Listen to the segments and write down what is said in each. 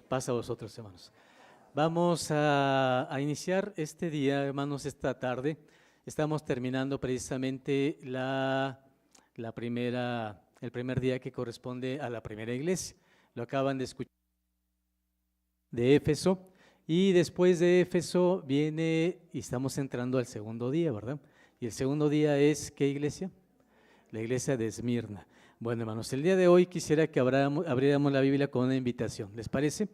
Paz a vosotros, hermanos. Vamos a iniciar este día, hermanos, esta tarde. Estamos terminando precisamente el primer día que corresponde a la primera iglesia. Lo acaban de escuchar de Éfeso. Y después de Éfeso viene, y estamos entrando al segundo día, ¿verdad? Y el segundo día es, ¿qué iglesia? La iglesia de Esmirna. Bueno, hermanos, el día de hoy quisiera que abriéramos la Biblia con una invitación. ¿Les parece?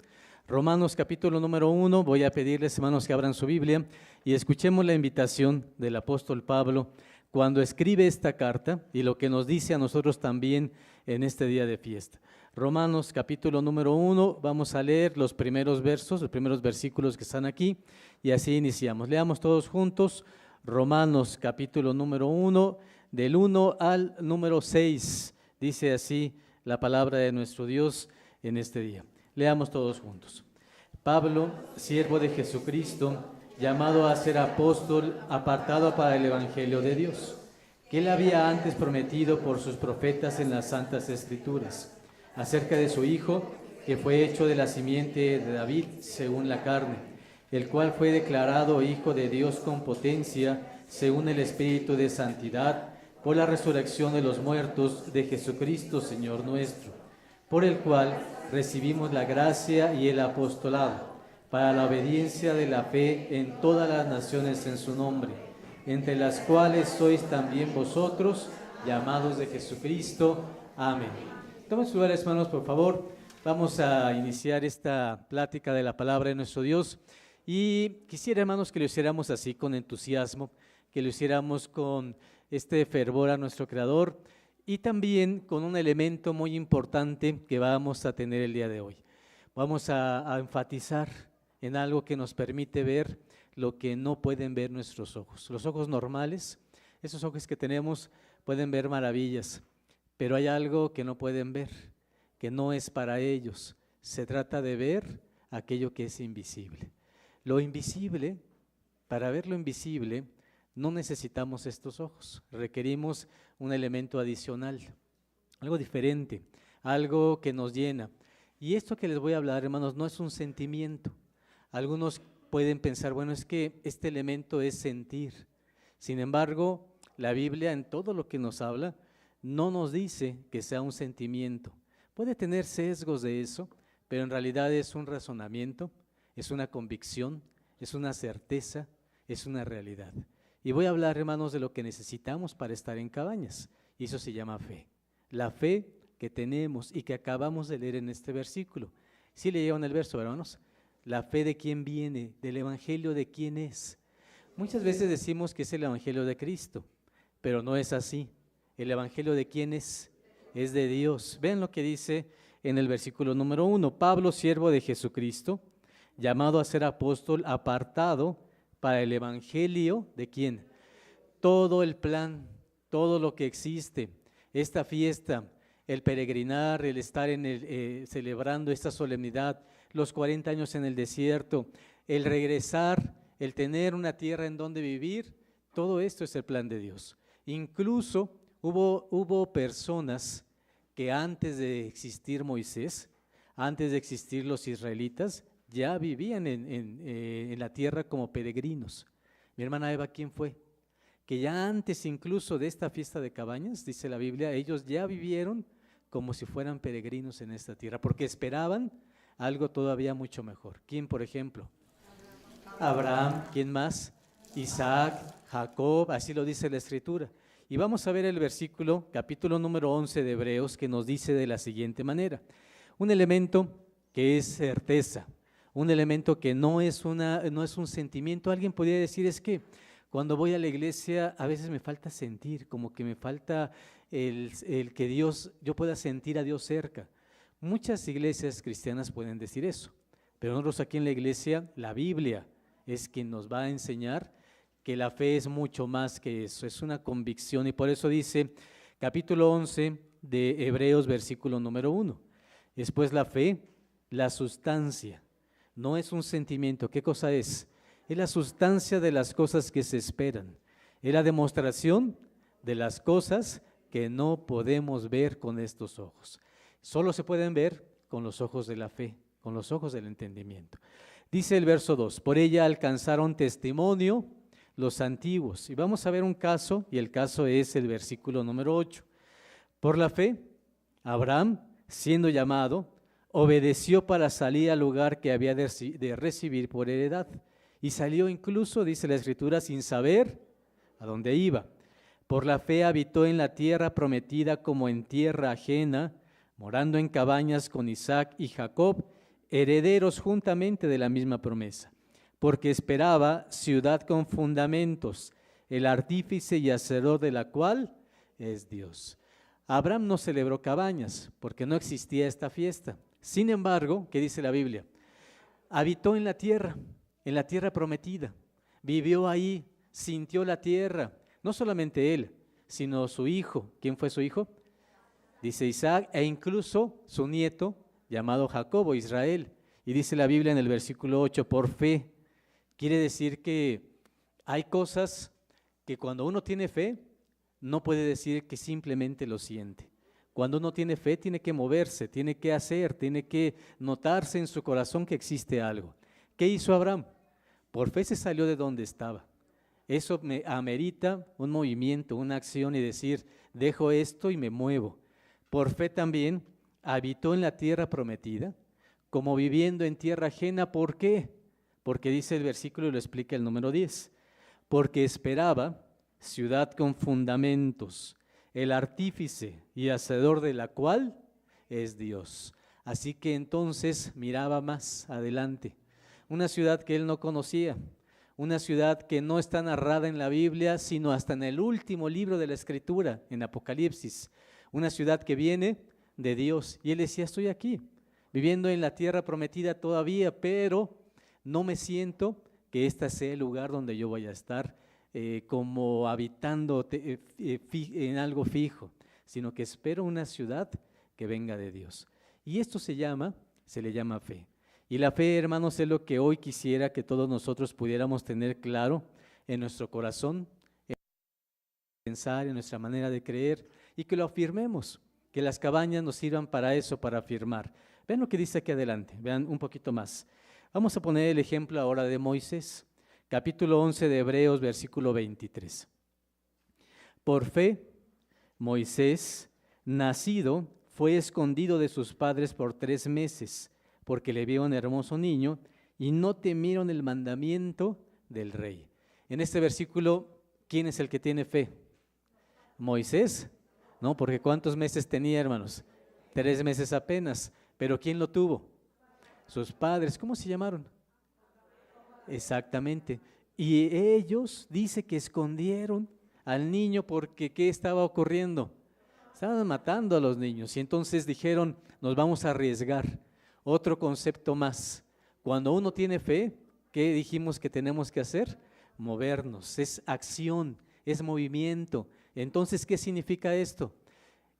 Romanos capítulo número 1, voy a pedirles, hermanos, que abran su Biblia y escuchemos la invitación del apóstol Pablo cuando escribe esta carta y lo que nos dice a nosotros también en este día de fiesta. Romanos capítulo número 1, vamos a leer los primeros versos, los primeros versículos que están aquí y así iniciamos. Leamos todos juntos Romanos capítulo número 1, del 1 al número 6. Dice así la palabra de nuestro Dios en este día. Leamos todos juntos. Pablo, siervo de Jesucristo, llamado a ser apóstol, apartado para el evangelio de Dios, que él había antes prometido por sus profetas en las santas escrituras, acerca de su Hijo, que fue hecho de la simiente de David según la carne, el cual fue declarado Hijo de Dios con potencia, según el Espíritu de santidad, por la resurrección de los muertos de Jesucristo, Señor nuestro, por el cual recibimos la gracia y el apostolado, para la obediencia de la fe en todas las naciones en su nombre, entre las cuales sois también vosotros, llamados de Jesucristo. Amén. Tomen sus lugares, hermanos, por favor. Vamos a iniciar esta plática de la palabra de nuestro Dios. Y quisiera, hermanos, que lo hiciéramos así, con entusiasmo, que lo hiciéramos con este fervor a nuestro Creador y también con un elemento muy importante que vamos a tener el día de hoy. Vamos a enfatizar en algo que nos permite ver lo que no pueden ver nuestros ojos. Los ojos normales, esos ojos que tenemos, pueden ver maravillas, pero hay algo que no pueden ver, que no es para ellos. Se trata de ver aquello que es invisible. Lo invisible, para ver lo invisible, no necesitamos estos ojos, requerimos un elemento adicional, algo diferente, algo que nos llena. Y esto que les voy a hablar, hermanos, no es un sentimiento. Algunos pueden pensar, bueno, es que este elemento es sentir. Sin embargo, la Biblia en todo lo que nos habla no nos dice que sea un sentimiento. Puede tener sesgos de eso, pero en realidad es un razonamiento, es una convicción, es una certeza, es una realidad. Y voy a hablar, hermanos, de lo que necesitamos para estar en Cabañas, y eso se llama fe. La fe que tenemos y que acabamos de leer en este versículo. ¿Sí le llevan el verso, hermanos? La fe de quién viene, del evangelio de quién es. Muchas veces decimos que es el evangelio de Cristo, pero no es así. El evangelio de quién es de Dios. Vean lo que dice en el versículo número 1. Pablo, siervo de Jesucristo, llamado a ser apóstol, apartado para el evangelio de quién. Todo el plan, todo lo que existe, esta fiesta, el peregrinar, el estar celebrando esta solemnidad, los 40 años en el desierto, el regresar, el tener una tierra en donde vivir, todo esto es el plan de Dios. Incluso hubo personas que antes de existir Moisés, antes de existir los israelitas, ya vivían en la tierra como peregrinos. Mi hermana Eva, ¿quién fue? Que ya antes incluso de esta fiesta de Cabañas, dice la Biblia, ellos ya vivieron como si fueran peregrinos en esta tierra, porque esperaban algo todavía mucho mejor. ¿Quién, por ejemplo? Abraham. ¿Quién más? Isaac, Jacob, así lo dice la Escritura. Y vamos a ver el versículo, capítulo número 11 de Hebreos, que nos dice de la siguiente manera. Un elemento que es certeza, un elemento que no es un sentimiento. Alguien podría decir, es que cuando voy a la iglesia a veces me falta sentir, como que me falta el que yo pueda sentir a Dios cerca. Muchas iglesias cristianas pueden decir eso, pero nosotros aquí en la iglesia, la Biblia es quien nos va a enseñar que la fe es mucho más que eso, es una convicción. Y por eso dice, capítulo 11 de Hebreos, versículo número 1, después la fe, la sustancia. No es un sentimiento. ¿Qué cosa es? Es la sustancia de las cosas que se esperan. Es la demostración de las cosas que no podemos ver con estos ojos. Solo se pueden ver con los ojos de la fe. con los ojos del entendimiento. Dice el verso 2, por ella alcanzaron testimonio los antiguos. Y vamos a ver un caso, y el caso es el versículo número 8. Por la fe, Abraham, siendo llamado, obedeció para salir al lugar que había de recibir por heredad. Y salió incluso, dice la Escritura, sin saber a dónde iba. Por la fe habitó en la tierra prometida como en tierra ajena, morando en cabañas con Isaac y Jacob, herederos juntamente de la misma promesa, porque esperaba ciudad con fundamentos, el artífice y hacedor de la cual es Dios. Abraham no celebró cabañas, porque no existía esta fiesta. Sin embargo, ¿qué dice la Biblia? Habitó en la tierra prometida, vivió ahí, sintió la tierra, no solamente él, sino su hijo. ¿Quién fue su hijo? Dice Isaac, e incluso su nieto, llamado Jacobo, Israel. Y dice la Biblia en el versículo 8, por fe. Quiere decir que hay cosas que cuando uno tiene fe, no puede decir que simplemente lo siente. Cuando uno tiene fe, tiene que moverse, tiene que hacer, tiene que notarse en su corazón que existe algo. ¿Qué hizo Abraham? Por fe se salió de donde estaba. Eso me amerita un movimiento, una acción y decir, dejo esto y me muevo. Por fe también habitó en la tierra prometida, como viviendo en tierra ajena. ¿Por qué? Porque dice el versículo y lo explica el número 10. Porque esperaba ciudad con fundamentos, el artífice y hacedor de la cual es Dios. Así que entonces miraba más adelante. Una ciudad que él no conocía, una ciudad que no está narrada en la Biblia, sino hasta en el último libro de la Escritura, en Apocalipsis. Una ciudad que viene de Dios. Y él decía, estoy aquí, viviendo en la tierra prometida todavía, pero no me siento que este sea el lugar donde yo voy a estar como habitando en algo fijo, sino que espero una ciudad que venga de Dios. Y esto se le llama fe. Y la fe, hermanos, es lo que hoy quisiera que todos nosotros pudiéramos tener claro en nuestro corazón, en pensar, en nuestra manera de creer, y que lo afirmemos, que las cabañas nos sirvan para eso, para afirmar. Vean lo que dice aquí adelante, vean un poquito más. Vamos a poner el ejemplo ahora de Moisés, capítulo 11 de Hebreos, versículo 23. Por fe, Moisés, nacido, fue escondido de sus padres por 3 meses, porque le vio un hermoso niño y no temieron el mandamiento del rey. En este versículo, ¿quién es el que tiene fe? Moisés, ¿no? Porque ¿cuántos meses tenía, hermanos? 3 meses apenas. ¿Pero quién lo tuvo? Sus padres. ¿Cómo se llamaron? Exactamente. Y ellos, dice que escondieron al niño porque ¿qué estaba ocurriendo? Estaban matando a los niños y entonces dijeron, nos vamos a arriesgar. Otro concepto más. Cuando uno tiene fe, ¿qué dijimos que tenemos que hacer? Movernos. Es acción, es movimiento. Entonces, ¿qué significa esto?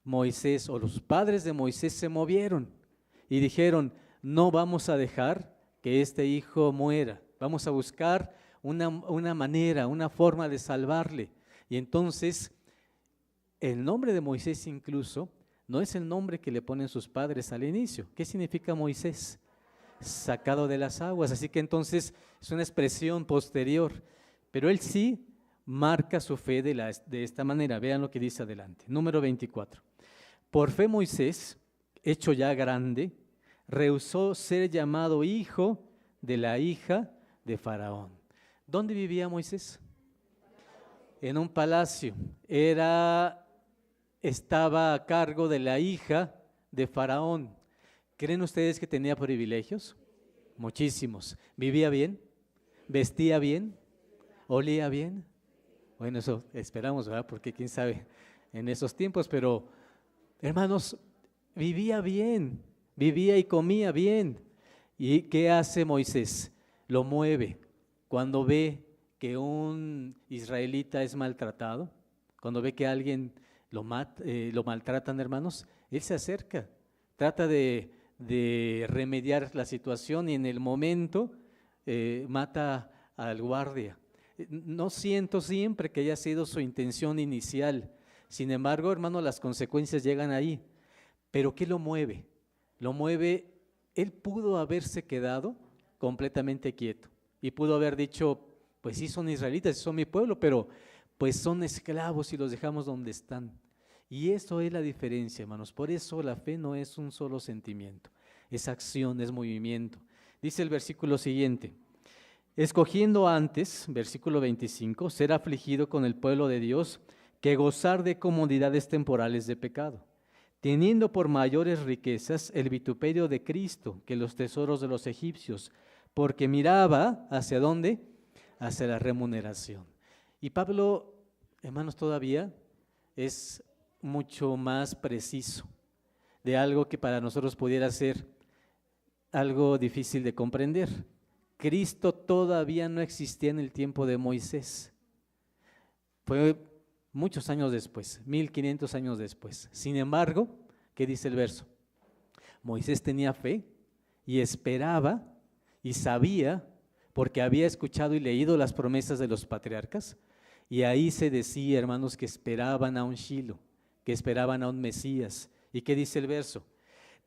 Moisés o los padres de Moisés se movieron y dijeron, no vamos a dejar que este hijo muera, vamos a buscar una manera, una forma de salvarle. Y entonces, el nombre de Moisés incluso no es el nombre que le ponen sus padres al inicio. ¿Qué significa Moisés? Sacado de las aguas. Así que entonces es una expresión posterior, pero él sí marca su fe de esta manera. Vean lo que dice adelante. Número 24. Por fe Moisés, hecho ya grande, rehusó ser llamado hijo de la hija de Faraón. ¿Dónde vivía Moisés? En un palacio. Estaba a cargo de la hija de Faraón. ¿Creen ustedes que tenía privilegios? Muchísimos. ¿Vivía bien? ¿Vestía bien? ¿Olía bien? Bueno, eso esperamos, ¿verdad? Porque quién sabe en esos tiempos, pero hermanos, vivía bien, vivía y comía bien. ¿Y qué hace Moisés? Lo mueve. Cuando ve que un israelita es maltratado, cuando ve que alguien lo maltratan, hermanos, él se acerca, trata de remediar la situación y en el momento mata al guardia. No siento siempre que haya sido su intención inicial. Sin embargo, hermano, las consecuencias llegan ahí. ¿Pero qué lo mueve? Lo mueve él pudo haberse quedado completamente quieto y pudo haber dicho, pues sí son israelitas, son mi pueblo, pero pues son esclavos y los dejamos donde están. Y eso es la diferencia, hermanos. Por eso la fe no es un solo sentimiento, es acción, es movimiento. Dice el versículo siguiente, escogiendo antes, versículo 25, ser afligido con el pueblo de Dios que gozar de comodidades temporales de pecado, teniendo por mayores riquezas el vituperio de Cristo que los tesoros de los egipcios, porque miraba ¿hacia dónde? Hacia la remuneración. Y Pablo, hermanos, todavía es mucho más preciso de algo que para nosotros pudiera ser algo difícil de comprender. Cristo todavía no existía en el tiempo de Moisés. Fue muchos años después, 1500 años después. Sin embargo, ¿qué dice el verso? Moisés tenía fe y esperaba y sabía, porque había escuchado y leído las promesas de los patriarcas, y ahí se decía, hermanos, que esperaban a un Shilo, que esperaban a un Mesías. ¿Y qué dice el verso?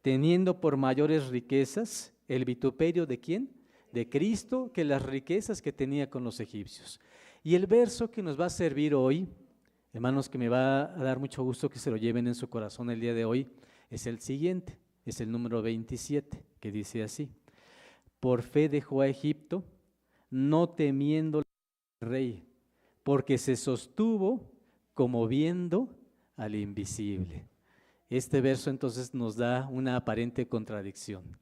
Teniendo por mayores riquezas el vituperio ¿de quién? De Cristo, que las riquezas que tenía con los egipcios. Y el verso que nos va a servir hoy, hermanos, que me va a dar mucho gusto que se lo lleven en su corazón el día de hoy, es el siguiente, es el número 27, que dice así: por fe dejó a Egipto, no temiendo al rey, porque se sostuvo como viendo al invisible. Este verso entonces nos da una aparente contradicción.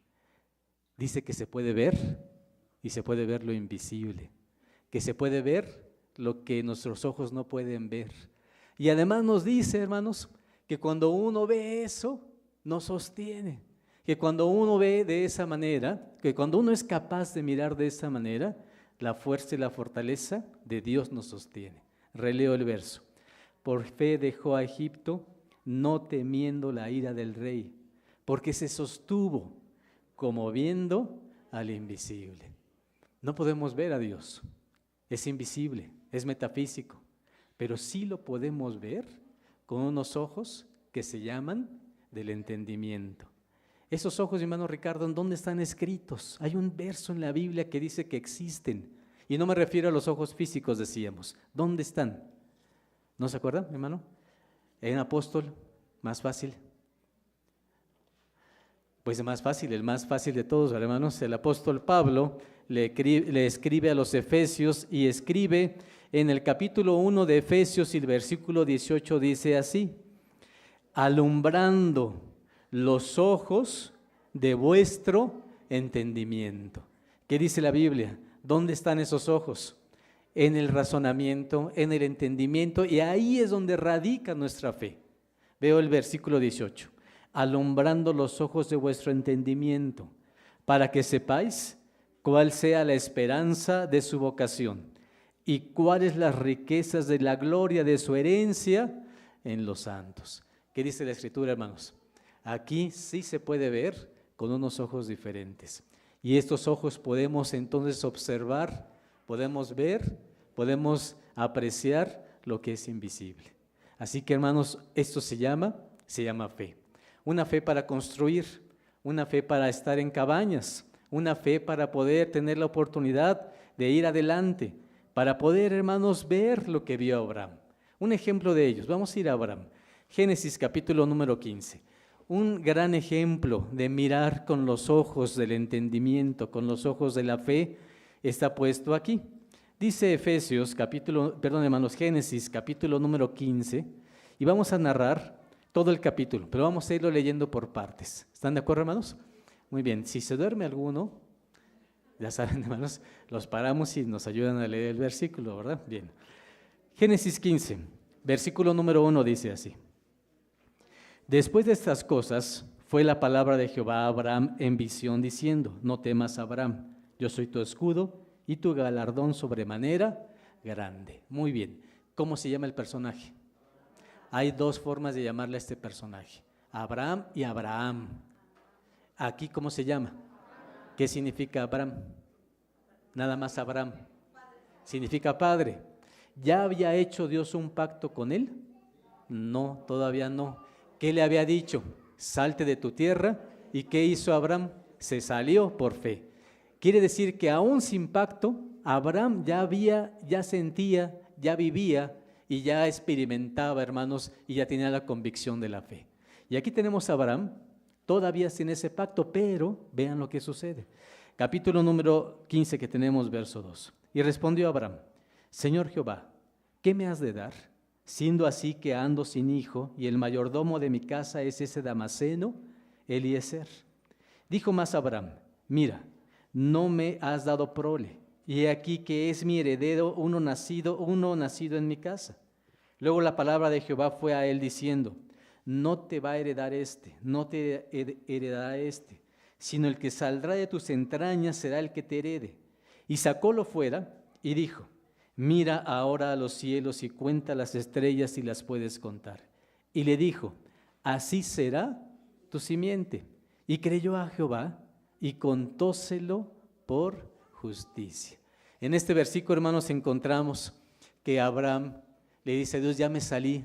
Dice que se puede ver y se puede ver lo invisible, que se puede ver lo que nuestros ojos no pueden ver. Y además nos dice, hermanos, que cuando uno ve eso, nos sostiene. Que cuando uno ve de esa manera, que cuando uno es capaz de mirar de esa manera, la fuerza y la fortaleza de Dios nos sostiene. Releo el verso. Por fe dejó a Egipto, no temiendo la ira del rey, porque se sostuvo como viendo al invisible. No podemos ver a Dios, es invisible, es metafísico, pero sí lo podemos ver con unos ojos que se llaman del entendimiento. Esos ojos, mi hermano Ricardo, ¿en dónde están escritos? Hay un verso en la Biblia que dice que existen, y no me refiero a los ojos físicos, decíamos. ¿Dónde están? ¿No se acuerdan, mi hermano? En Apóstol, más fácil. Pues el más fácil de todos, hermanos, el apóstol Pablo le escribe a los Efesios y escribe en el capítulo 1 de Efesios y el versículo 18 dice así: alumbrando los ojos de vuestro entendimiento. ¿Qué dice la Biblia? ¿Dónde están esos ojos? En el razonamiento, en el entendimiento, y ahí es donde radica nuestra fe. Veo el versículo 18. Alumbrando los ojos de vuestro entendimiento, para que sepáis cuál sea la esperanza de su vocación y cuáles las riquezas de la gloria de su herencia en los santos. ¿Qué dice la Escritura, hermanos? Aquí sí se puede ver con unos ojos diferentes. Y estos ojos podemos entonces observar, podemos ver, podemos apreciar lo que es invisible. Así que, hermanos, esto se llama fe. Una fe para construir, una fe para estar en cabañas, una fe para poder tener la oportunidad de ir adelante, para poder, hermanos, ver lo que vio Abraham. Un ejemplo de ellos, vamos a ir a Abraham. Génesis capítulo número 15. Un gran ejemplo de mirar con los ojos del entendimiento, con los ojos de la fe, está puesto aquí. Dice Génesis capítulo número 15, y vamos a narrar todo el capítulo, pero vamos a irlo leyendo por partes. ¿Están de acuerdo, hermanos? Muy bien, si se duerme alguno, ya saben, hermanos, los paramos y nos ayudan a leer el versículo, ¿verdad? Bien. Génesis 15, versículo número 1 dice así: después de estas cosas, fue la palabra de Jehová a Abraham en visión diciendo: no temas, Abraham, yo soy tu escudo y tu galardón sobremanera grande. Muy bien, ¿cómo se llama el personaje? Hay dos formas de llamarle a este personaje: Abraham y Abraham. Aquí, ¿cómo se llama? ¿Qué significa Abraham? Nada más Abraham. Significa padre. ¿Ya había hecho Dios un pacto con él? No, todavía no. ¿Qué le había dicho? Salte de tu tierra. ¿Y qué hizo Abraham? se salió por fe. Quiere decir que aún sin pacto, Abraham ya sentía, ya vivía y ya experimentaba, hermanos, y ya tenía la convicción de la fe. Y aquí tenemos a Abraham, todavía sin ese pacto, pero vean lo que sucede. Capítulo número 15 que tenemos, verso 2. Y respondió Abraham: Señor Jehová, ¿qué me has de dar? Siendo así que ando sin hijo, y el mayordomo de mi casa es ese Damaseno, Eliezer. Dijo más Abraham: mira, no me has dado prole, y he aquí que es mi heredero uno nacido en mi casa. Luego la palabra de Jehová fue a él diciendo: no te va a heredar no te heredará sino el que saldrá de tus entrañas será el que te herede. Y sacólo fuera y dijo: mira ahora a los cielos y cuenta las estrellas si las puedes contar. Y le dijo: así será tu simiente. Y creyó a Jehová y contóselo por justicia. En este versículo, hermanos, encontramos que Abraham le dice a Dios: ya me salí,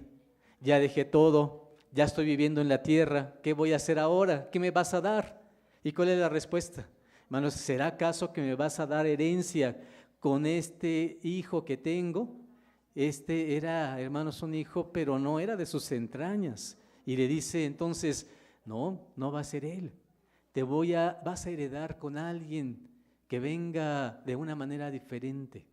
ya dejé todo, ya estoy viviendo en la tierra, ¿qué voy a hacer ahora? ¿Qué me vas a dar? ¿Y cuál es la respuesta? Hermanos, ¿será acaso que me vas a dar herencia con este hijo que tengo? Este era, hermanos, un hijo, pero no era de sus entrañas. Y le dice entonces: no va a ser él. Vas a heredar con alguien que venga de una manera diferente.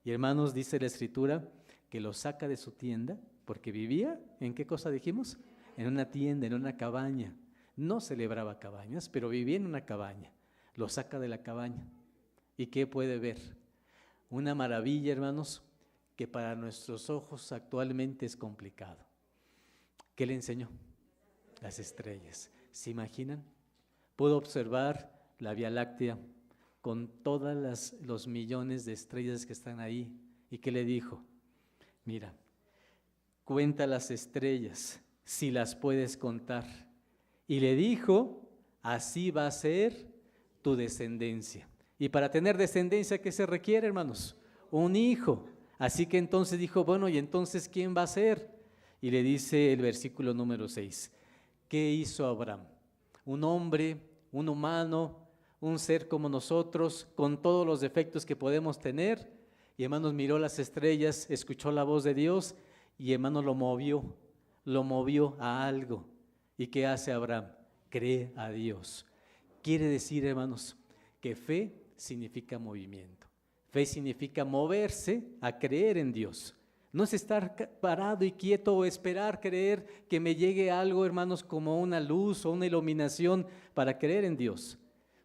Y hermanos, dice la Escritura que lo saca de su tienda, porque vivía, ¿en qué cosa dijimos? En una tienda, en una cabaña. No celebraba cabañas, pero vivía en una cabaña. Lo saca de la cabaña. ¿Y qué puede ver? Una maravilla, hermanos, que para nuestros ojos actualmente es complicado. ¿Qué le enseñó? Las estrellas. ¿Se imaginan? Puedo observar la Vía Láctea con todos los millones de estrellas que están ahí. ¿Y qué le dijo? Mira, cuenta las estrellas si las puedes contar. Y le dijo: así va a ser tu descendencia. Y para tener descendencia, ¿qué se requiere, hermanos? Un hijo. Así que entonces dijo: bueno, ¿y entonces quién va a ser? Y le dice el versículo número 6. ¿Qué hizo Abraham? Un hombre, un humano, un ser como nosotros, con todos los defectos que podemos tener. Y hermanos, miró las estrellas, escuchó la voz de Dios y hermanos lo movió a algo. ¿Y qué hace Abraham? Cree a Dios. Quiere decir, hermanos, que fe significa movimiento. Fe significa moverse a creer en Dios. No es estar parado y quieto o esperar creer que me llegue algo, hermanos, como una luz o una iluminación para creer en Dios.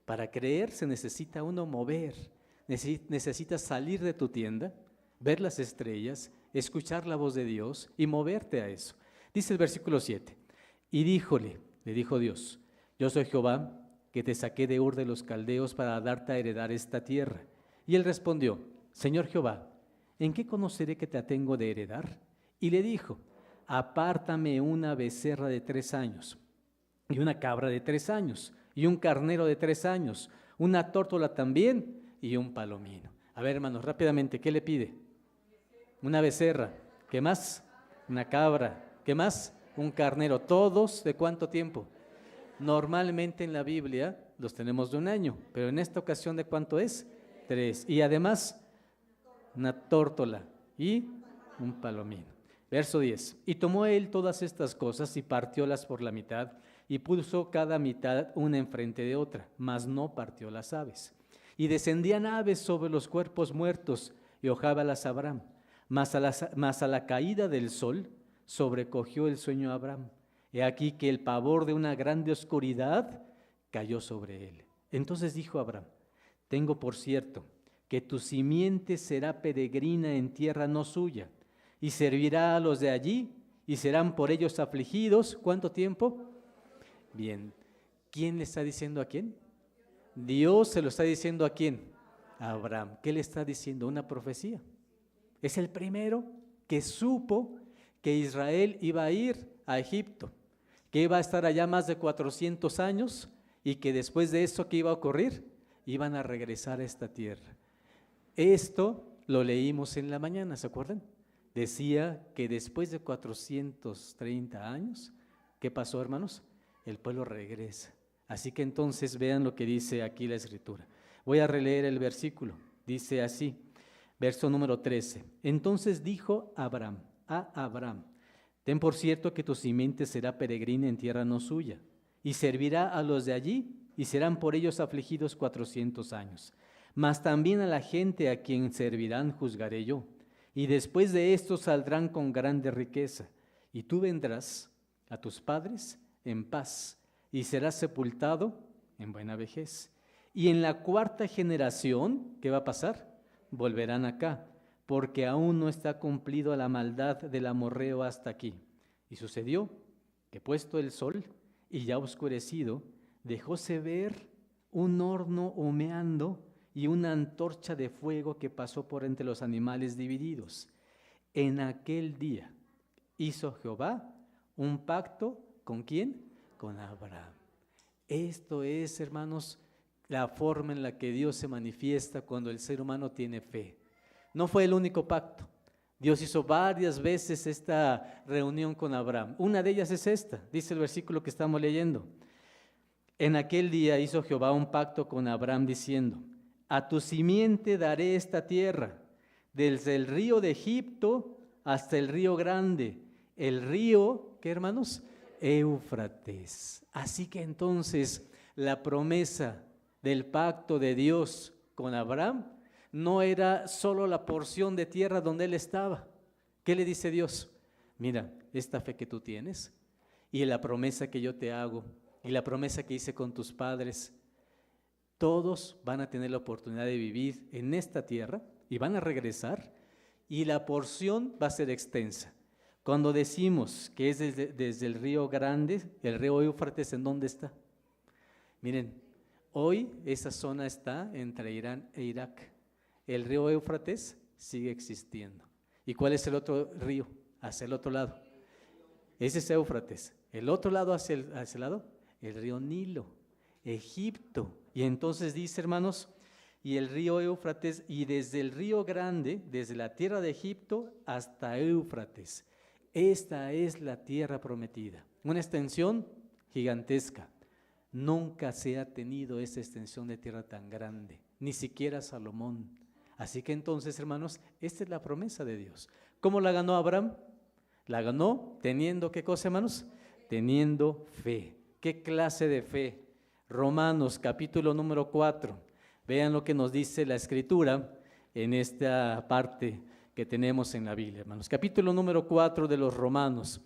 Para creer se necesita uno mover, necesitas salir de tu tienda, ver las estrellas, escuchar la voz de Dios y moverte a eso. Dice el versículo 7, y le dijo Dios: yo soy Jehová, que te saqué de Ur de los Caldeos para darte a heredar esta tierra. Y él respondió: Señor Jehová, ¿en qué conoceré que te tengo de heredar? Y le dijo: apártame una becerra de 3 años, y una cabra de 3 años, y un carnero de 3 años, una tórtola también, y un palomino. A ver, hermanos, rápidamente, ¿qué le pide? Una becerra. ¿Qué más? Una cabra. ¿Qué más? Un carnero. ¿Todos de cuánto tiempo? Normalmente en la Biblia los tenemos de 1 año, pero en esta ocasión, ¿de cuánto es? 3. Y además, una tórtola y un palomino. Verso 10. Y tomó él todas estas cosas y partiólas por la mitad, y puso cada mitad una enfrente de otra, mas no partió las aves. Y descendían aves sobre los cuerpos muertos, y hojábalas Abraham. Mas a la caída del sol sobrecogió el sueño a Abraham. He aquí que el pavor de una grande oscuridad cayó sobre él. Entonces dijo Abraham: tengo por cierto que tu simiente será peregrina en tierra no suya, y servirá a los de allí, y serán por ellos afligidos. ¿Cuánto tiempo? Bien. ¿Quién le está diciendo a quién? Dios se lo está diciendo a quién? A Abraham. ¿Qué le está diciendo? Una profecía. Es el primero que supo que Israel iba a ir a Egipto, que iba a estar allá más de 400 años y que después de eso, ¿qué iba a ocurrir? Iban a regresar a esta tierra. Esto lo leímos en la mañana, ¿se acuerdan? Decía que después de 430 años, ¿qué pasó, hermanos? El pueblo regresa Así que entonces vean lo que dice aquí la Escritura. Voy a releer el versículo. Dice así, verso número 13. Entonces dijo a Abraham, ten por cierto que tu simiente será peregrina en tierra no suya, y servirá a los de allí, y serán por ellos afligidos 400 años. Mas también a la gente a quien servirán juzgaré yo, y después de esto saldrán con grande riqueza, y tú vendrás a tus padres en paz, y serás sepultado en buena vejez. Y en la cuarta generación, ¿qué va a pasar? Volverán acá, porque aún no está cumplido la maldad del amorreo hasta aquí. Y sucedió que puesto el sol y ya oscurecido, dejóse ver un horno humeando y una antorcha de fuego que pasó por entre los animales divididos. En aquel día hizo Jehová un pacto, ¿con quién? Con Abraham. Esto es, hermanos, la forma en la que Dios se manifiesta cuando el ser humano tiene fe. No fue el único pacto. Dios hizo varias veces esta reunión con Abraham. Una de ellas es esta, dice el versículo que estamos leyendo. En aquel día hizo Jehová un pacto con Abraham diciendo, a tu simiente daré esta tierra, desde el río de Egipto hasta el río grande, el río, ¿qué hermanos? Éufrates. Así que entonces la promesa del pacto de Dios con Abraham no era solo la porción de tierra donde él estaba. ¿Qué le dice Dios? Mira, esta fe que tú tienes y la promesa que yo te hago y la promesa que hice con tus padres, todos van a tener la oportunidad de vivir en esta tierra y van a regresar y la porción va a ser extensa. Cuando decimos que es desde el río Grande, el río Éufrates, ¿en dónde está? Miren, hoy esa zona está entre Irán e Irak. El río Éufrates sigue existiendo. ¿Y cuál es el otro río? Hacia el otro lado. Ese es Éufrates. El otro lado, hacia el lado, el río Nilo, Egipto. Y entonces dice, hermanos, y el río Éufrates, y desde el río Grande, desde la tierra de Egipto hasta Éufrates. Esta es la tierra prometida. Una extensión gigantesca. Nunca se ha tenido esa extensión de tierra tan grande, ni siquiera Salomón. Así que entonces, hermanos, esta es la promesa de Dios. ¿Cómo la ganó Abraham? La ganó teniendo, ¿qué cosa, hermanos? Teniendo fe. ¿Qué clase de fe? Romanos capítulo número 4. Vean lo que nos dice la Escritura en esta parte que tenemos en la Biblia, hermanos. Capítulo número 4 de los Romanos.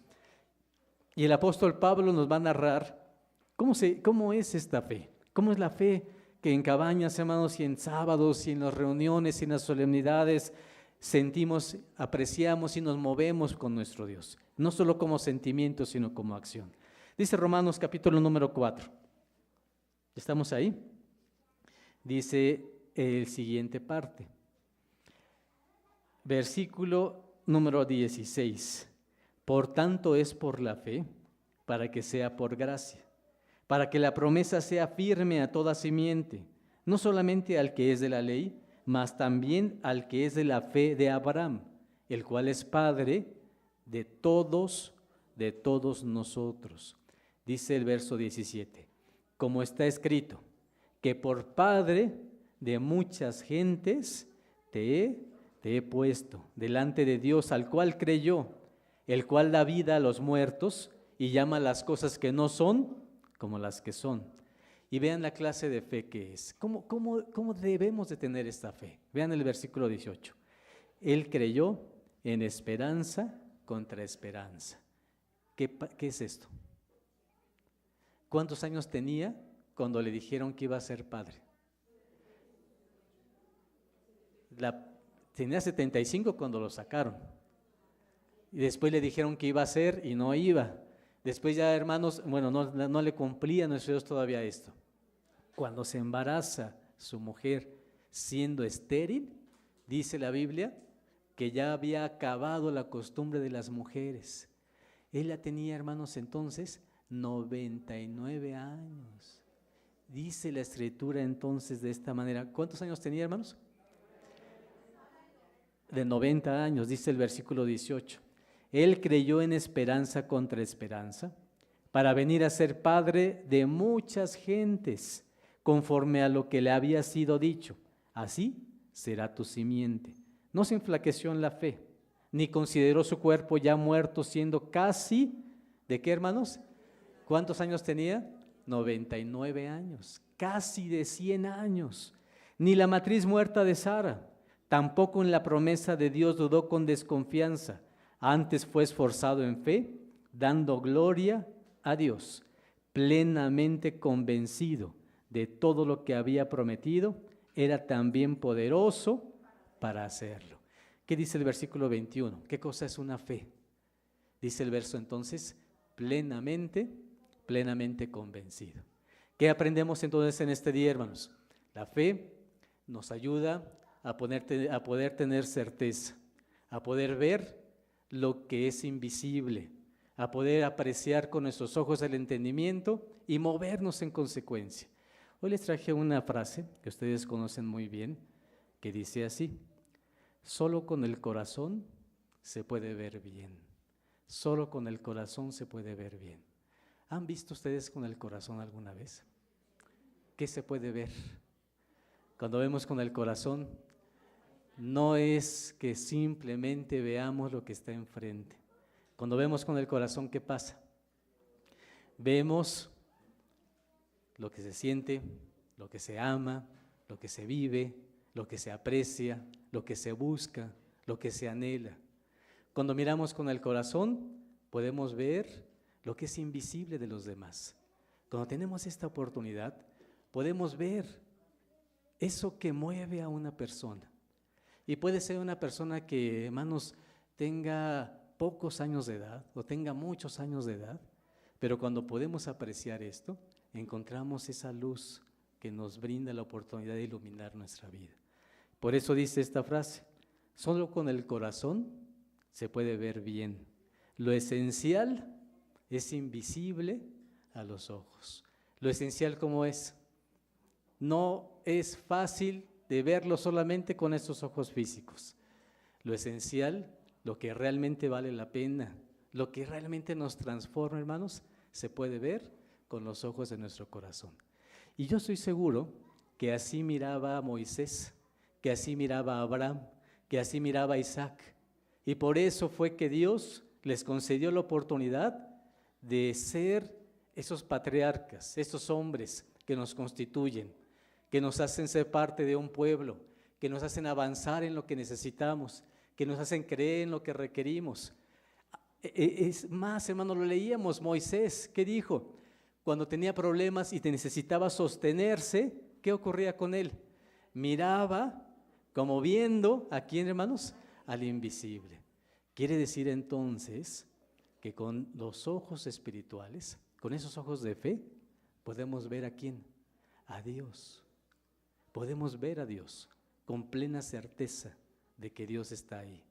Y el apóstol Pablo nos va a narrar cómo es esta fe. ¿Cómo es la fe que en cabañas, hermanos, y en sábados, y en las reuniones, y en las solemnidades, sentimos, apreciamos y nos movemos con nuestro Dios? No solo como sentimiento, sino como acción. Dice Romanos capítulo número 4. ¿Estamos ahí? Dice el siguiente parte. Versículo número 16. Por tanto es por la fe, para que sea por gracia, para que la promesa sea firme a toda simiente, no solamente al que es de la ley, mas también al que es de la fe de Abraham, el cual es Padre de todos nosotros. Dice el verso 17, como está escrito, que por Padre de muchas gentes te he puesto delante de Dios, al cual creyó, el cual da vida a los muertos y llama las cosas que no son como las que son. Y vean la clase de fe que es. ¿Cómo debemos de tener esta fe? Vean el versículo 18. Él creyó en esperanza contra esperanza. ¿Qué es esto? ¿Cuántos años tenía cuando le dijeron que iba a ser padre? Tenía 75 cuando lo sacaron. Y después le dijeron que iba a ser y no iba. Después ya, hermanos, bueno, no le cumplía a nuestro Dios todavía esto. Cuando se embaraza su mujer siendo estéril, dice la Biblia que ya había acabado la costumbre de las mujeres. Ella tenía, hermanos, entonces 99 años. Dice la Escritura entonces de esta manera. ¿Cuántos años tenía, hermanos? De 90 años, dice el versículo 18. Él creyó en esperanza contra esperanza, para venir a ser padre de muchas gentes, conforme a lo que le había sido dicho. Así será tu simiente. No se enflaqueció en la fe, ni consideró su cuerpo ya muerto, siendo casi, ¿de qué, hermanos? ¿Cuántos años tenía? 99 años, casi de 100 años. Ni la matriz muerta de Sara, tampoco en la promesa de Dios dudó con desconfianza. Antes fue esforzado en fe, dando gloria a Dios, plenamente convencido de todo lo que había prometido, era también poderoso para hacerlo. ¿Qué dice el versículo 21? ¿Qué cosa es una fe? Dice el verso entonces, plenamente convencido. ¿Qué aprendemos entonces en este día, hermanos? La fe nos ayuda a poder tener certeza, a poder ver lo que es invisible, a poder apreciar con nuestros ojos el entendimiento y movernos en consecuencia. Hoy les traje una frase que ustedes conocen muy bien, que dice así: solo con el corazón se puede ver bien. Solo con el corazón se puede ver bien. ¿Han visto ustedes con el corazón alguna vez? ¿Qué se puede ver? Cuando vemos con el corazón, no es que simplemente veamos lo que está enfrente. Cuando vemos con el corazón, ¿qué pasa? Vemos lo que se siente, lo que se ama, lo que se vive, lo que se aprecia, lo que se busca, lo que se anhela. Cuando miramos con el corazón, podemos ver lo que es invisible de los demás. Cuando tenemos esta oportunidad, podemos ver eso que mueve a una persona. Y puede ser una persona que, hermanos, tenga pocos años de edad o tenga muchos años de edad, pero cuando podemos apreciar esto, encontramos esa luz que nos brinda la oportunidad de iluminar nuestra vida. Por eso dice esta frase: solo con el corazón se puede ver bien. Lo esencial es invisible a los ojos. Lo esencial, ¿cómo es? No es fácil de verlo solamente con estos ojos físicos. Lo esencial, lo que realmente vale la pena, lo que realmente nos transforma, hermanos, se puede ver con los ojos de nuestro corazón. Y yo estoy seguro que así miraba a Moisés, que así miraba a Abraham, que así miraba a Isaac. Y por eso fue que Dios les concedió la oportunidad de ser esos patriarcas, esos hombres que nos constituyen, que nos hacen ser parte de un pueblo, que nos hacen avanzar en lo que necesitamos, que nos hacen creer en lo que requerimos. Es más, hermano, lo leíamos, Moisés, ¿qué dijo? Cuando tenía problemas y necesitaba sostenerse, ¿qué ocurría con él? Miraba como viendo, ¿a quién, hermanos? Al invisible. Quiere decir entonces que con los ojos espirituales, con esos ojos de fe, podemos ver a quién, a Dios. Podemos ver a Dios con plena certeza de que Dios está ahí.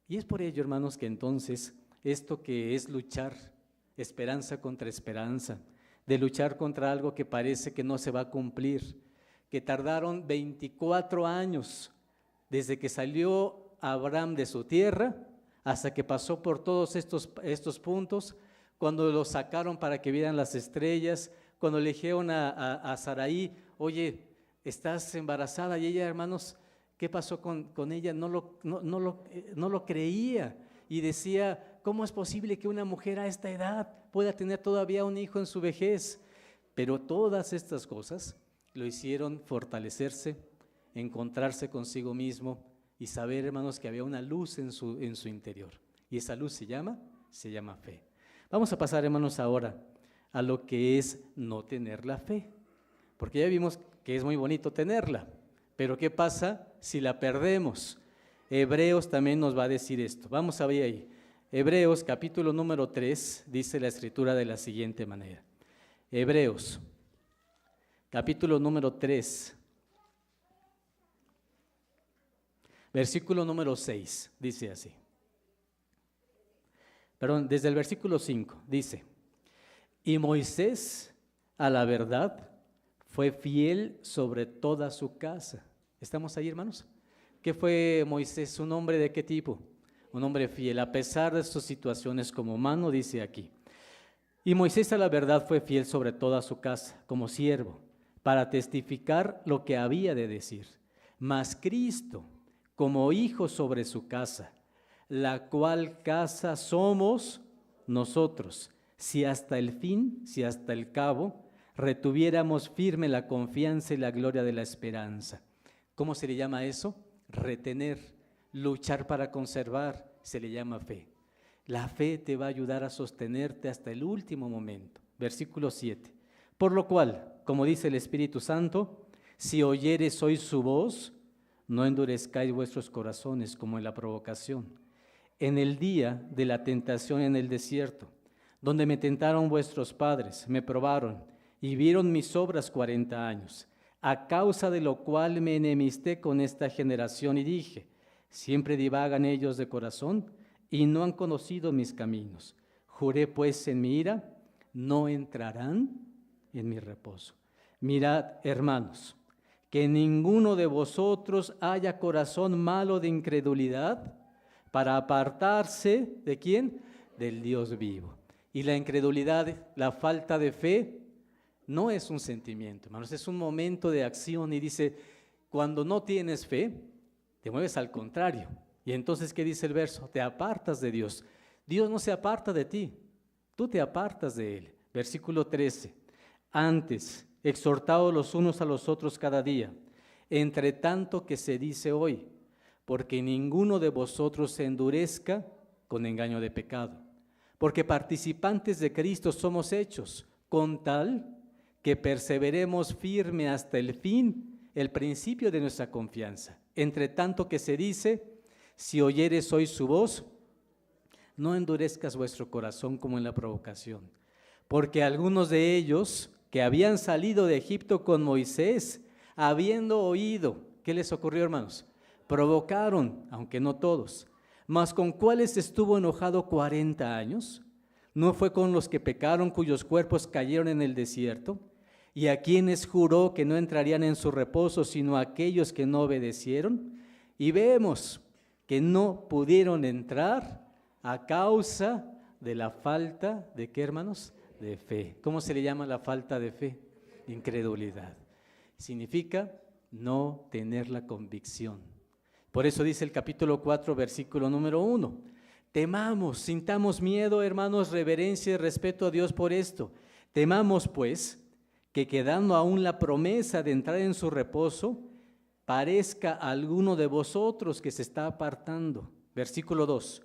Y es por ello, hermanos, que entonces esto que es luchar, esperanza contra esperanza, de luchar contra algo que parece que no se va a cumplir, que tardaron 24 años desde que salió Abraham de su tierra hasta que pasó por todos estos puntos, cuando lo sacaron para que vieran las estrellas, cuando le dijeron a Saraí: oye, estás embarazada, y ella, hermanos, ¿qué pasó con ella? No lo creía y decía: ¿cómo es posible que una mujer a esta edad pueda tener todavía un hijo en su vejez? Pero todas estas cosas lo hicieron fortalecerse, encontrarse consigo mismo y saber, hermanos, que había una luz en su interior. Y esa luz se llama fe. Vamos a pasar, hermanos, ahora a lo que es no tener la fe, porque ya vimos que es muy bonito tenerla, pero ¿qué pasa si la perdemos? Hebreos también nos va a decir esto. Vamos a ver ahí. Hebreos capítulo número 3 dice la escritura de la siguiente manera. Hebreos capítulo número 3, versículo número 6, dice así. Perdón, desde el versículo 5 dice: y Moisés, a la verdad, fue fiel sobre toda su casa. ¿Estamos ahí, hermanos? ¿Qué fue Moisés? ¿Un hombre de qué tipo? Un hombre fiel, a pesar de sus situaciones como humano, dice aquí. Y Moisés a la verdad fue fiel sobre toda su casa, como siervo, para testificar lo que había de decir. Mas Cristo, como hijo sobre su casa, la cual casa somos nosotros, si hasta el fin, si hasta el cabo, retuviéramos firme la confianza y la gloria de la esperanza. ¿Cómo se le llama eso? Retener, luchar para conservar, se le llama fe. La fe te va a ayudar a sostenerte hasta el último momento. Versículo 7. Por lo cual, como dice el Espíritu Santo, si oyeres hoy su voz, no endurezcáis vuestros corazones como en la provocación, en el día de la tentación en el desierto, donde me tentaron vuestros padres, me probaron y vieron mis obras 40 años, a causa de lo cual me enemisté con esta generación y dije, siempre divagan ellos de corazón y no han conocido mis caminos. Juré pues en mi ira, no entrarán en mi reposo. Mirad, hermanos, que ninguno de vosotros haya corazón malo de incredulidad para apartarse, ¿de quién? Del Dios vivo. Y la incredulidad, la falta de fe, no es un sentimiento, hermanos, es un momento de acción. Y dice, cuando no tienes fe, te mueves al contrario. Y entonces, ¿qué dice el verso? Te apartas de Dios. Dios no se aparta de ti, tú te apartas de Él. Versículo 13. Antes, exhortaos los unos a los otros cada día, entre tanto que se dice hoy, porque ninguno de vosotros se endurezca con engaño de pecado, porque participantes de Cristo somos hechos, con tal que perseveremos firme hasta el fin, el principio de nuestra confianza. Entre tanto que se dice, si oyeres hoy su voz, no endurezcas vuestro corazón como en la provocación, porque algunos de ellos que habían salido de Egipto con Moisés, habiendo oído, ¿qué les ocurrió, hermanos? Provocaron, aunque no todos, mas con cuáles estuvo enojado 40 años, ¿no fue con los que pecaron cuyos cuerpos cayeron en el desierto? ¿Y a quienes juró que no entrarían en su reposo, sino a aquellos que no obedecieron? Y vemos que no pudieron entrar a causa de la falta de ¿qué, hermanos? De fe. ¿Cómo se le llama la falta de fe? Incredulidad. Significa no tener la convicción. Por eso dice el capítulo 4, versículo número 1. Temamos, sintamos miedo, hermanos, reverencia y respeto a Dios por esto. Temamos, pues, que quedando aún la promesa de entrar en su reposo, parezca a alguno de vosotros que se está apartando. Versículo 2.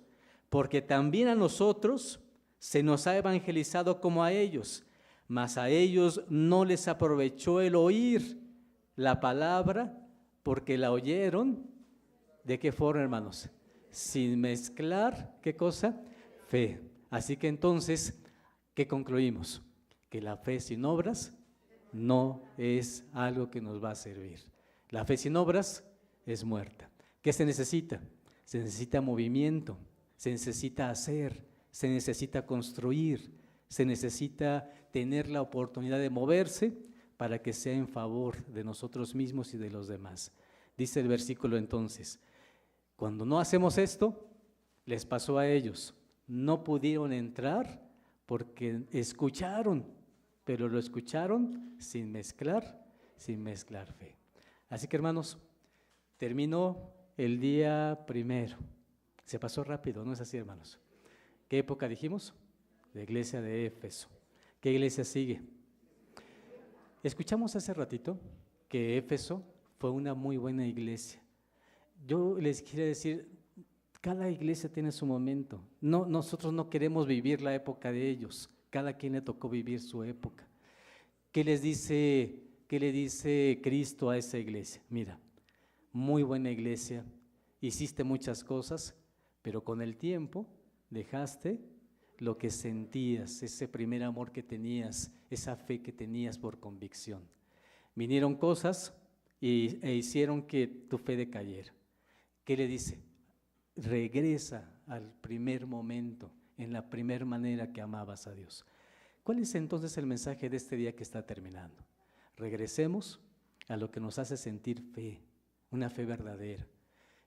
Porque también a nosotros se nos ha evangelizado como a ellos, mas a ellos no les aprovechó el oír la palabra, porque la oyeron, ¿de qué forma, hermanos? Sin mezclar, ¿qué cosa? Fe. Así que entonces, ¿qué concluimos? Que la fe sin obras no es algo que nos va a servir. La fe sin obras es muerta. ¿Qué se necesita? Se necesita movimiento, se necesita hacer, se necesita construir, se necesita tener la oportunidad de moverse para que sea en favor de nosotros mismos y de los demás. Dice el versículo entonces, cuando no hacemos esto, les pasó a ellos, no pudieron entrar porque escucharon, pero lo escucharon sin mezclar fe. Así que, hermanos, terminó el día primero. Se pasó rápido, ¿no es así, hermanos? ¿Qué época dijimos? La iglesia de Éfeso. ¿Qué iglesia sigue? Escuchamos hace ratito que Éfeso fue una muy buena iglesia. Yo les quiero decir, cada iglesia tiene su momento. No, nosotros no queremos vivir la época de ellos. Cada quien le tocó vivir su época. ¿Qué le dice Cristo a esa iglesia? Mira, muy buena iglesia, hiciste muchas cosas, pero con el tiempo dejaste lo que sentías, ese primer amor que tenías, esa fe que tenías por convicción. Vinieron cosas e hicieron que tu fe decayera. ¿Qué le dice? Regresa al primer momento, en la primera manera que amabas a Dios. ¿Cuál es entonces el mensaje de este día que está terminando? Regresemos a lo que nos hace sentir fe, una fe verdadera.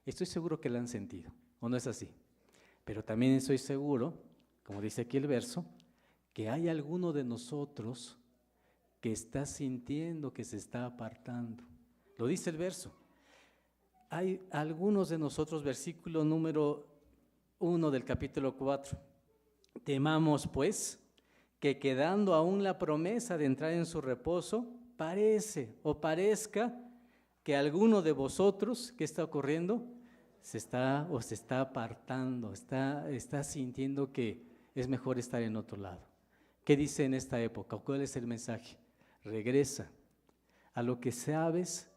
Estoy seguro que la han sentido, ¿o no es así? Pero también estoy seguro, como dice aquí el verso, que hay alguno de nosotros que está sintiendo que se está apartando. Lo dice el verso. Hay algunos de nosotros, versículo número 1 del capítulo 4. Temamos pues que quedando aún la promesa de entrar en su reposo, parezca que alguno de vosotros, ¿qué está ocurriendo? Se está apartando, está sintiendo que es mejor estar en otro lado. ¿Qué dice en esta época? ¿Cuál es el mensaje? Regresa a lo que sabes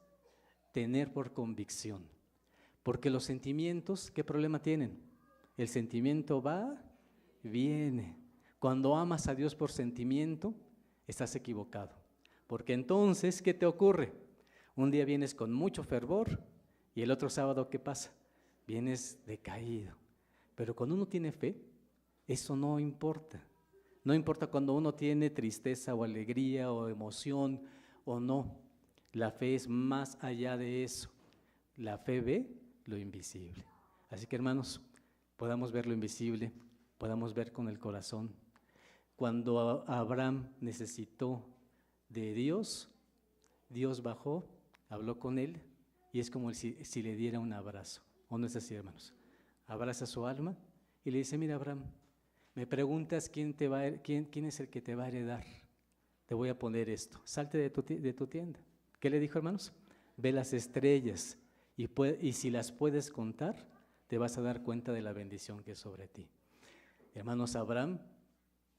tener por convicción. Porque los sentimientos, ¿qué problema tienen? El sentimiento va, viene. Cuando amas a Dios por sentimiento, estás equivocado. Porque entonces, ¿qué te ocurre? Un día vienes con mucho fervor y el otro sábado, ¿qué pasa? Vienes decaído. Pero cuando uno tiene fe, eso no importa. No importa cuando uno tiene tristeza o alegría o emoción o no. La fe es más allá de eso. La fe ve lo invisible. Así que, hermanos, podamos ver lo invisible, podamos ver con el corazón. Cuando Abraham necesitó de Dios, Dios bajó, habló con él y es como si le diera un abrazo. ¿O no es así, hermanos? Abraza su alma y le dice: mira, Abraham, me preguntas quién es el que te va a heredar. Te voy a poner esto. Salte de tu tienda. ¿Qué le dijo, hermanos? Ve las estrellas y si las puedes contar, te vas a dar cuenta de la bendición que es sobre ti. Hermanos, Abraham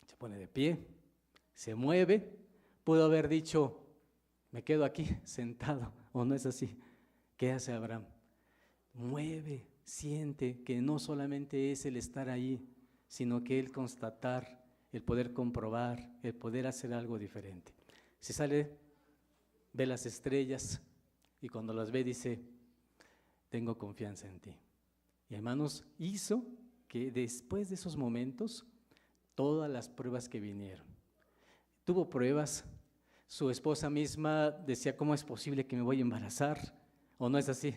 se pone de pie, se mueve. Pudo haber dicho: me quedo aquí sentado, ¿o no es así? ¿Qué hace Abraham? Mueve, siente que no solamente es el estar ahí, sino que el constatar, el poder comprobar, el poder hacer algo diferente. Se sale, ve las estrellas y cuando las ve dice: tengo confianza en ti. Y, hermanos, hizo que después de esos momentos, todas las pruebas que vinieron. Tuvo pruebas. Su esposa misma decía: ¿cómo es posible que me voy a embarazar? ¿O no es así?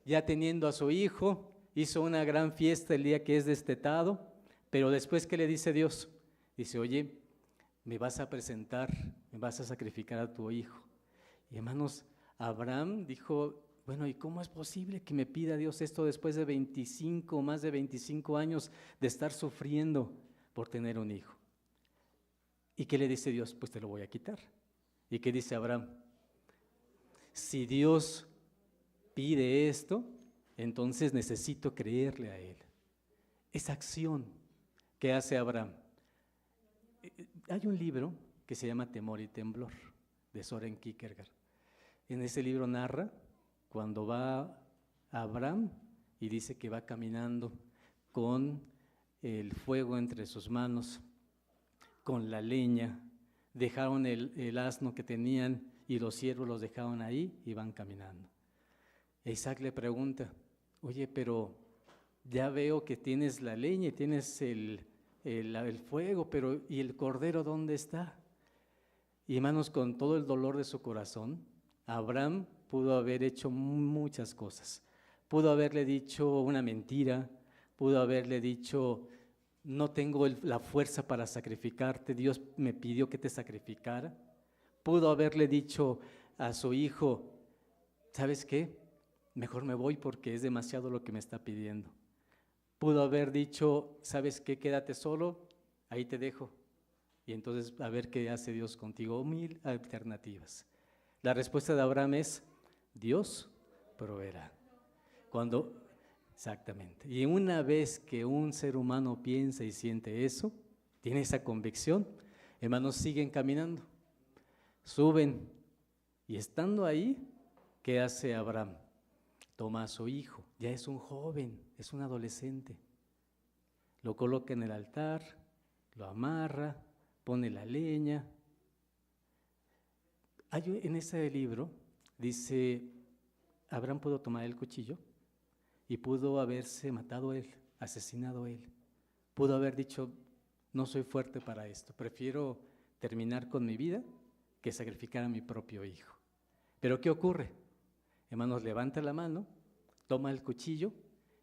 Ya teniendo a su hijo, hizo una gran fiesta el día que es destetado, pero después, ¿qué le dice Dios? Dice: oye, me vas a presentar, me vas a sacrificar a tu hijo. Y, hermanos, Abraham dijo: bueno, ¿y cómo es posible que me pida Dios esto después de más de 25 años de estar sufriendo por tener un hijo? ¿Y qué le dice Dios? Pues te lo voy a quitar. ¿Y qué dice Abraham? Si Dios pide esto, entonces necesito creerle a Él. Esa acción que hace Abraham. Hay un libro que se llama Temor y Temblor, de Søren Kierkegaard. En ese libro narra cuando va Abraham y dice que va caminando con el fuego entre sus manos, con la leña. Dejaron el asno que tenían y los siervos los dejaron ahí y van caminando. Isaac le pregunta: oye, pero ya veo que tienes la leña y tienes el fuego, pero ¿y el cordero dónde está? Y, hermanos, con todo el dolor de su corazón, Abraham pudo haber hecho muchas cosas. Pudo haberle dicho una mentira, pudo haberle dicho: no tengo la fuerza para sacrificarte, Dios me pidió que te sacrificara. Pudo haberle dicho a su hijo: ¿sabes qué? Mejor me voy porque es demasiado lo que me está pidiendo. Pudo haber dicho: ¿sabes qué? Quédate solo, ahí te dejo. Y entonces a ver qué hace Dios contigo. 1000 alternativas. La respuesta de Abraham es: Dios proveerá. Exactamente. Y una vez que un ser humano piensa y siente eso, tiene esa convicción, hermanos, siguen caminando, suben y estando ahí, ¿qué hace Abraham? Toma a su hijo, ya es un joven, es un adolescente, lo coloca en el altar, lo amarra, pone la leña. En ese libro dice: Abraham pudo tomar el cuchillo y pudo haberse matado él, asesinado él. Pudo haber dicho: no soy fuerte para esto, prefiero terminar con mi vida que sacrificar a mi propio hijo. Pero ¿qué ocurre? Hermanos, levanta la mano, toma el cuchillo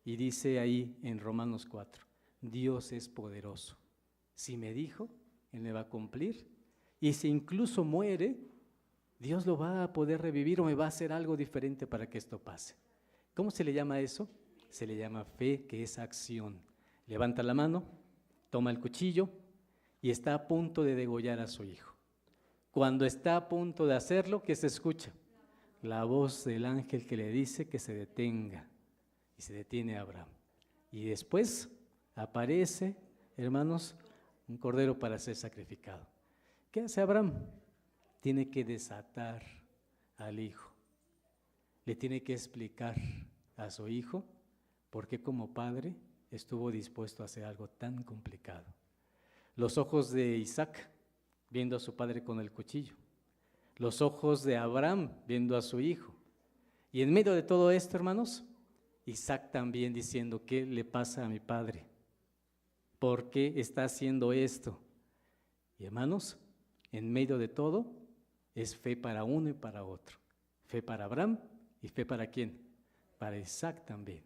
y dice ahí en Romanos 4, Dios es poderoso. Si me dijo, Él me va a cumplir. Y si incluso muere, Dios lo va a poder revivir o me va a hacer algo diferente para que esto pase. ¿Cómo se le llama eso? Se le llama fe, que es acción. Levanta la mano, toma el cuchillo y está a punto de degollar a su hijo. Cuando está a punto de hacerlo, ¿qué se escucha? La voz del ángel que le dice que se detenga. Y se detiene Abraham. Y después aparece, hermanos, un cordero para ser sacrificado. ¿Qué hace Abraham? Tiene que desatar al hijo. Le tiene que explicar a su hijo por qué como padre estuvo dispuesto a hacer algo tan complicado. Los ojos de Isaac viendo a su padre con el cuchillo. Los ojos de Abraham viendo a su hijo. Y en medio de todo esto, hermanos, Isaac también diciendo, ¿qué le pasa a mi padre? ¿Por qué está haciendo esto? Y hermanos, en medio de todo, es fe para uno y para otro. Fe para Abraham y fe para ¿quién? Para Isaac también.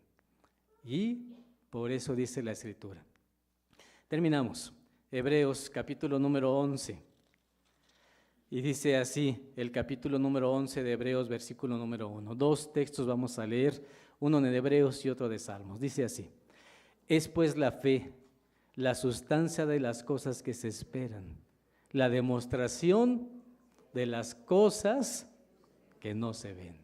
Y por eso dice la Escritura. Terminamos. Hebreos capítulo número 11. Y dice así, el capítulo número 11 de Hebreos, versículo número 1. Dos textos vamos a leer, uno de Hebreos y otro de Salmos. Dice así, es pues la fe, la sustancia de las cosas que se esperan, la demostración de las cosas que no se ven.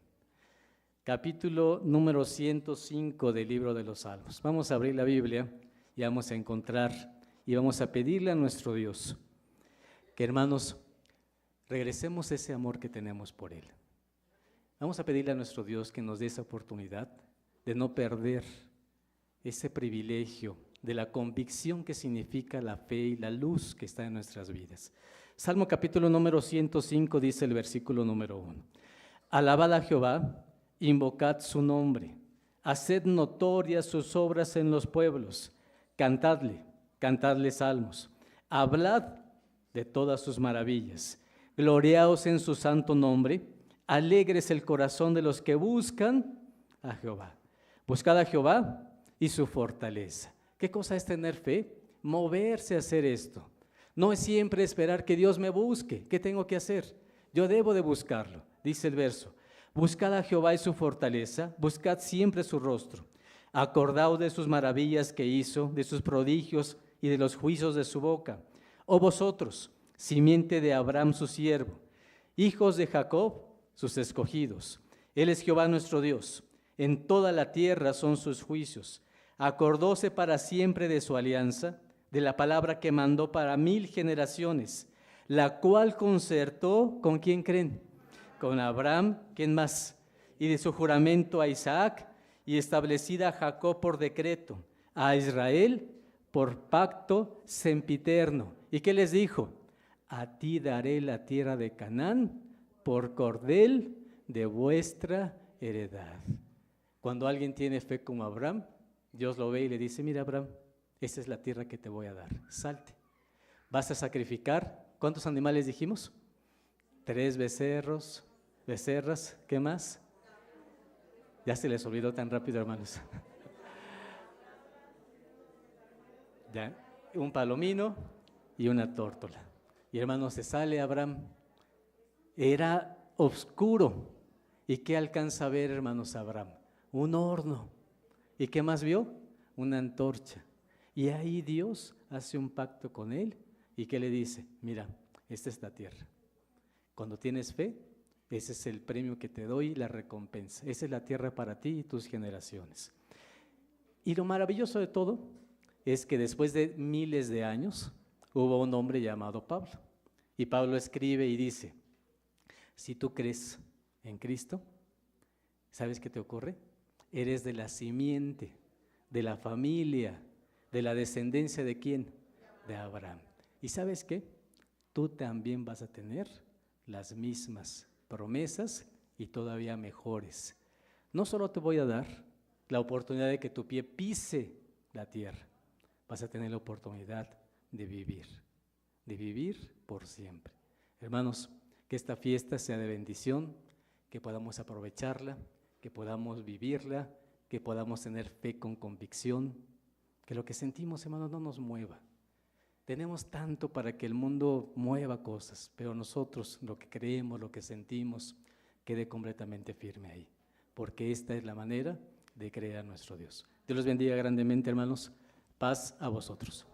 Capítulo número 105 del libro de los Salmos. Vamos a abrir la Biblia y vamos a encontrar y vamos a pedirle a nuestro Dios que, hermanos, regresemos ese amor que tenemos por Él. Vamos a pedirle a nuestro Dios que nos dé esa oportunidad de no perder ese privilegio de la convicción que significa la fe y la luz que está en nuestras vidas. Salmo capítulo número 105 dice el versículo número 1. Alabad a Jehová, invocad su nombre, haced notorias sus obras en los pueblos, cantadle salmos, hablad de todas sus maravillas, gloriaos en su santo nombre, alegres el corazón de los que buscan a Jehová. Buscad a Jehová y su fortaleza. ¿Qué cosa es tener fe? Moverse a hacer esto. No es siempre esperar que Dios me busque. ¿Qué tengo que hacer? Yo debo de buscarlo. Dice el verso, buscad a Jehová y su fortaleza, buscad siempre su rostro. Acordaos de sus maravillas que hizo, de sus prodigios y de los juicios de su boca. Oh vosotros, simiente de Abraham su siervo, hijos de Jacob, sus escogidos. Él es Jehová nuestro Dios. En toda la tierra son sus juicios. Acordóse para siempre de su alianza, de la palabra que mandó para 1000 generaciones, la cual concertó, ¿con quién creen? Con Abraham, ¿quién más? Y de su juramento a Isaac, y establecida a Jacob por decreto, a Israel por pacto sempiterno. ¿Y qué les dijo? A ti daré la tierra de Canaán por cordel de vuestra heredad. Cuando alguien tiene fe como Abraham, Dios lo ve y le dice, mira Abraham, esta es la tierra que te voy a dar, salte. Vas a sacrificar, ¿cuántos animales dijimos? 3 becerras, ¿qué más? Ya se les olvidó tan rápido, hermanos. Ya, un palomino y una tórtola. Y hermanos, se sale Abraham. Era oscuro. ¿Y qué alcanza a ver, hermanos, Abraham? Un horno. ¿Y qué más vio? Una antorcha. Y ahí Dios hace un pacto con él. ¿Y qué le dice? Mira, esta es la tierra. Cuando tienes fe, ese es el premio que te doy, la recompensa. Esa es la tierra para ti y tus generaciones. Y lo maravilloso de todo es que después de miles de años hubo un hombre llamado Pablo. Y Pablo escribe y dice, si tú crees en Cristo, ¿sabes qué te ocurre? Eres de la simiente, de la familia, de la descendencia ¿de quién? De Abraham. ¿Y sabes qué? Tú también vas a tener las mismas promesas y todavía mejores. No solo te voy a dar la oportunidad de que tu pie pise la tierra, vas a tener la oportunidad de vivir por siempre. Hermanos, que esta fiesta sea de bendición, que podamos aprovecharla, que podamos vivirla, que podamos tener fe con convicción, que lo que sentimos, hermanos, no nos mueva, Tenemos tanto para que el mundo mueva cosas, pero nosotros, lo que creemos, lo que sentimos, quede completamente firme ahí, porque esta es la manera de creer a nuestro Dios. Dios los bendiga grandemente, hermanos. Paz a vosotros.